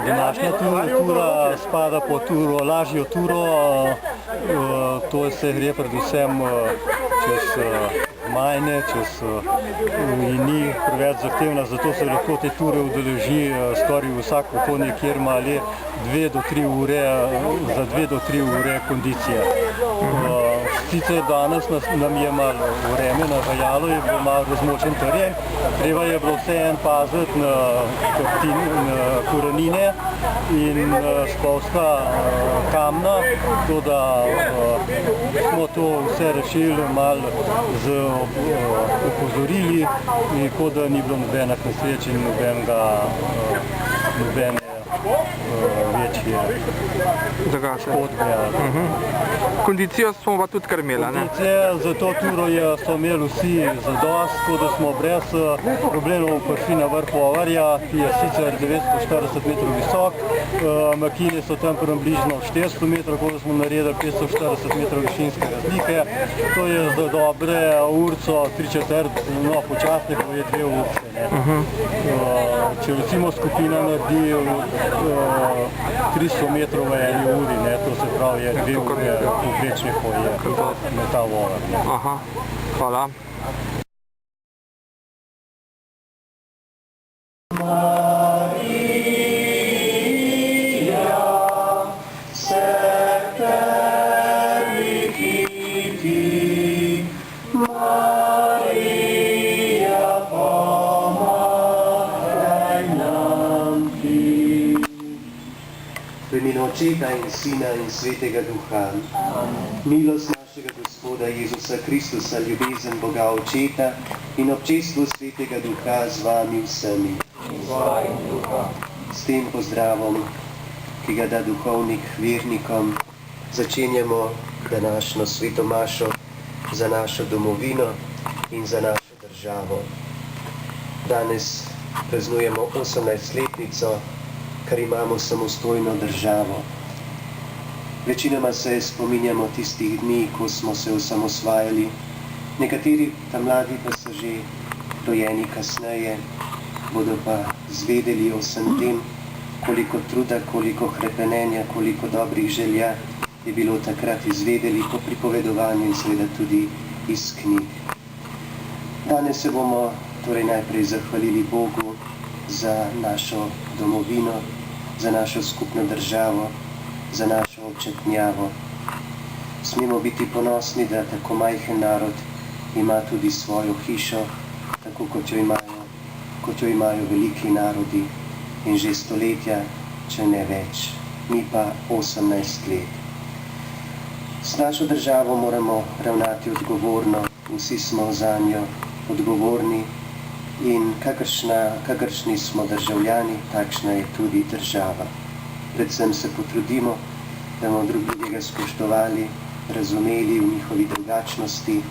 Današnja tura spada pod lažjo turo, to se gre predvsem čez Majne, in ni preveč zahtevna, zato se lahko te ture udeleži skoraj vsak pohodnik, kjer ima le 2 do 3 ure, za 2 do 3 ure kondicije. Sicer danes nam je malo vreme nahajalo, je bilo malo razmočen teren, treba je bilo vseeno paziti na korenine in spolzka kamna, tako da smo to vse rešili malo z opozorili, kot da ni bilo nobenih nesreč in nobene večje škodbe. Kondicijo smo pa tudi kar imeli, ne? Kondicije za to turo so imeli vsi zadost, tako da smo brez problemov prišli na vrh Ovarja, ki je sicer 940 metrov visok, makine so tam približno 400 metrov, tako da smo naredili 540 metrov višinske razlike. To je za dobre urco, 3/4, no počasne, ko je 2 urce. Če recimo skupina naredi 300 metrov v eni uri, to se pravi je 2 ure povprečne hoje na ta Ovar. Aha, hvala. V imenu Očeta in Sina in Svetega Duha. Milost našega Gospoda Jezusa Kristusa, ljubezen Boga Očeta in občestvo Svetega Duha z vami vsemi. S tem pozdravom, ki ga da duhovnik vernikom, začenjamo današnjo sveto mašo za našo domovino in za našo državo. Danes praznujemo 18-letnico, kar imamo samostojno državo. Večinoma se spominjamo tistih dni, ko smo se osamosvajali. Nekateri tam mladi pa so že rojeni kasneje, bodo pa zvedeli o vsem tem, koliko truda, koliko hrepenenja, koliko dobrih želja je bilo takrat izvedeli po pripovedovanju in seveda tudi iz knjig. Danes se bomo torej najprej zahvalili Bogu za našo domovino, za našo skupno državo, za našo očetnjavo. Smemo biti ponosni, da tako majhen narod ima tudi svojo hišo, tako kot jo imajo veliki narodi in že stoletja, če ne več. Mi pa 18 let. S našo državo moramo ravnati odgovorno, vsi smo zanjo odgovorni in kakršni smo državljani, takšna je tudi država. Predvsem se potrudimo, da bomo drug drugega spoštovali, razumeli v njihovi drugačnosti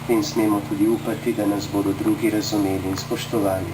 in smemo tudi upati, da nas bodo drugi razumeli in spoštovali.